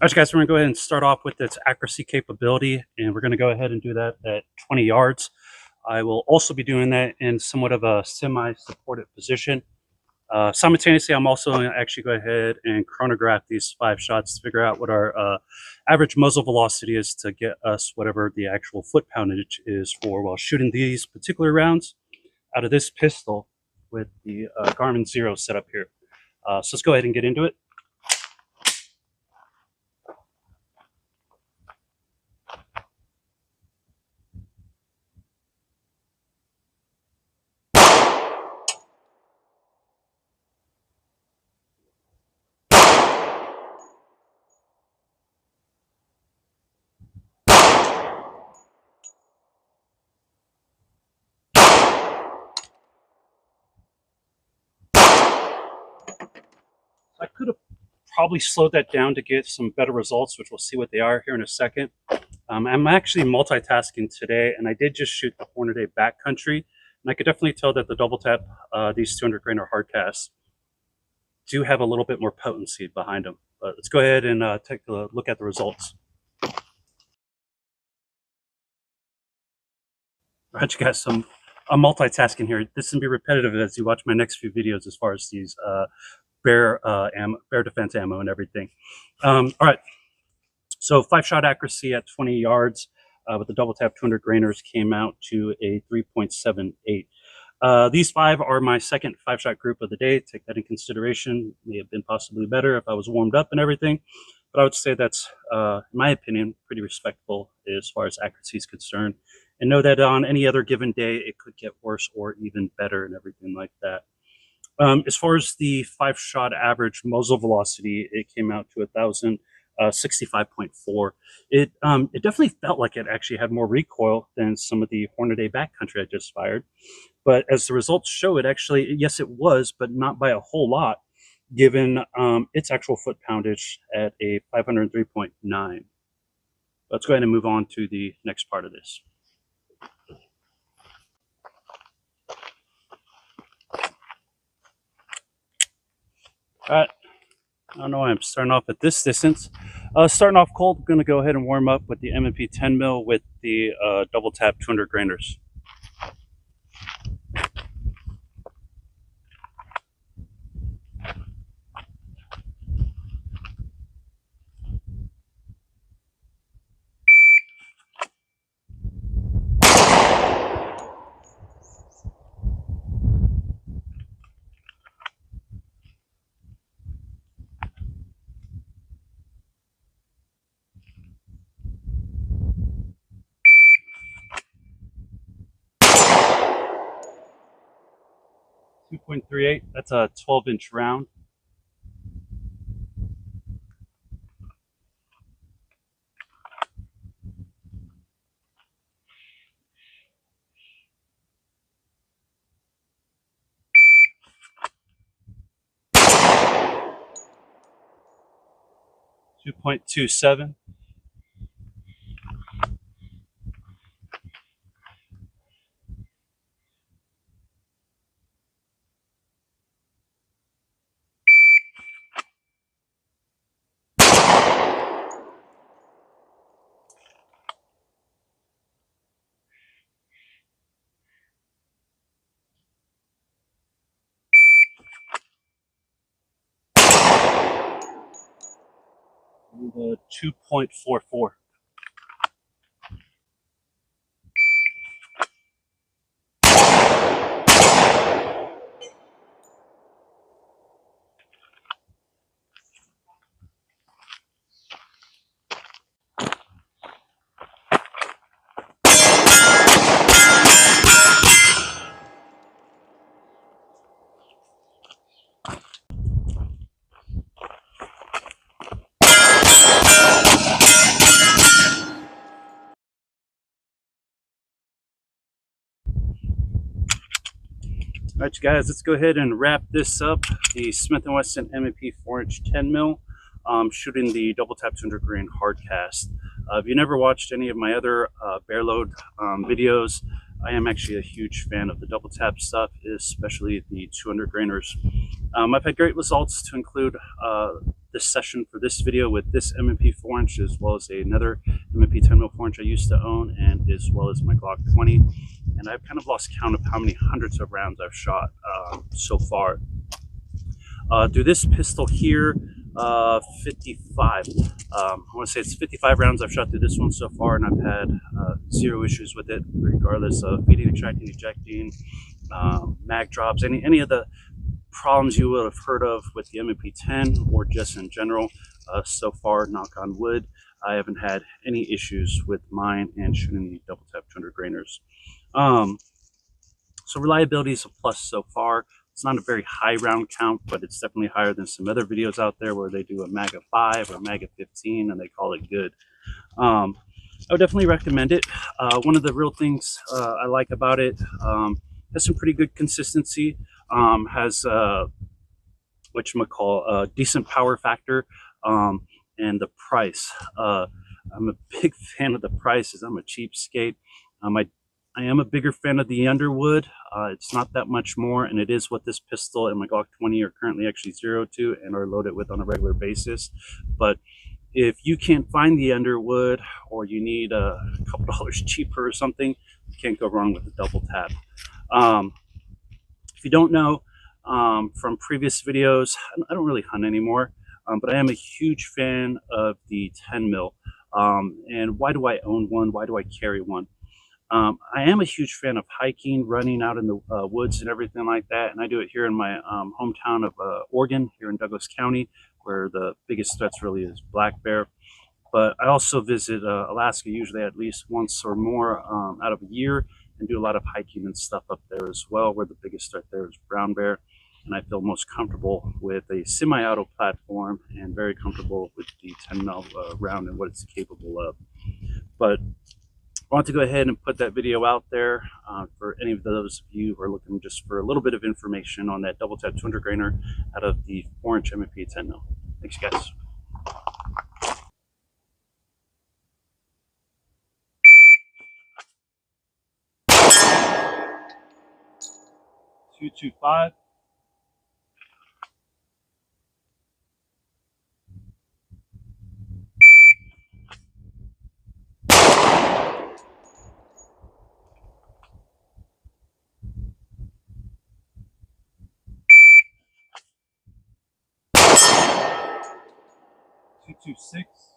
All right, guys, we're going to go ahead and start off with its accuracy capability, and we're going to go ahead and do that at 20 yards. I will also be doing that in somewhat of a semi-supported position. Simultaneously, I'm also going to actually go ahead and chronograph these 5 shots to figure out what our average muzzle velocity is to get us whatever the actual foot poundage is for while shooting these particular rounds out of this pistol with the Garmin Zero set up here. So let's go ahead and get into it. I could have probably slowed that down to get some better results, which we'll see what they are here in a second. I'm actually multitasking today, and I did just shoot the Hornady backcountry, and I could definitely tell that the double tap, these 200 grainer hardcasts, do have a little bit more potency behind them. But let's go ahead and take a look at the results. All right, you guys, I'm multitasking here. This is gonna be repetitive as you watch my next few videos as far as these bear defense ammo and everything. All right, so 5-shot accuracy at 20 yards with the double tap 200 grainers came out to a 3.78. These 5 are my second 5-shot group of the day. Take that in consideration. May have been possibly better if I was warmed up and everything, but I would say that's, in my opinion, pretty respectable as far as accuracy is concerned. And know that on any other given day, it could get worse or even better and everything like that. As far as the 5-shot average muzzle velocity, it came out to 1,065.4. It definitely felt like it actually had more recoil than some of the Hornady backcountry I just fired. But as the results show, it actually, yes, it was, but not by a whole lot, given its actual foot poundage at a 503.9. Let's go ahead and move on to the next part of this. All right, I don't know why I'm starting off at this distance. Starting off cold, I'm going to go ahead and warm up with the M&P 10 mil with the double tap 200 grainers. .38. That's a 12-inch round. .27. And 2.44. All right, you guys, let's go ahead and wrap this up. The Smith & Wesson M&P 4-inch 10 mil, shooting the double tap 200 grain hardcast. If you never watched any of my other bear load videos, I am actually a huge fan of the double tap stuff, especially the 200 grainers. I've had great results to include this session for this video with this M&P 4-inch, as well as another M&P 10mm 4-inch I used to own, and as well as my Glock 20. And I've kind of lost count of how many hundreds of rounds I've shot so far. Through this pistol here, 55. I want to say it's 55 rounds I've shot through this one so far, and I've had zero issues with it, regardless of feeding, extracting, ejecting, mag drops, any of the problems you would have heard of with the M&P 10 or just in general. So far, knock on wood, I haven't had any issues with mine and shooting the double tap 200 grainers. So reliability is a plus so far. It's not a very high round count, but it's definitely higher than some other videos out there where they do a mag of 5 or a mag of 15 and they call it good. I would definitely recommend it. One of the real things I like about it, has some pretty good consistency, has decent power factor, and the price. I'm a big fan of the prices. I'm a cheapskate. I am a bigger fan of the Underwood. It's not that much more, and it is what this pistol and my Glock 20 are currently actually zeroed to and are loaded with on a regular basis. But if you can't find the Underwood, or you need a couple dollars cheaper or something, you can't go wrong with the double tap. If you don't know from previous videos, I don't really hunt anymore, but I am a huge fan of the 10mm. And why do I own one? Why do I carry one? I am a huge fan of hiking, running out in the woods and everything like that, and I do it here in my hometown of Oregon, here in Douglas County, where the biggest threats really is black bear. But I also visit Alaska usually at least once or more out of a year, and do a lot of hiking and stuff up there as well, where the biggest threat there is brown bear. And I feel most comfortable with a semi-auto platform and very comfortable with the 10mm round and what it's capable of. But I want to go ahead and put that video out there for any of those of you who are looking just for a little bit of information on that double tap 200 grainer out of the 4-inch M&P 10mm. Thanks, guys. .225. .226.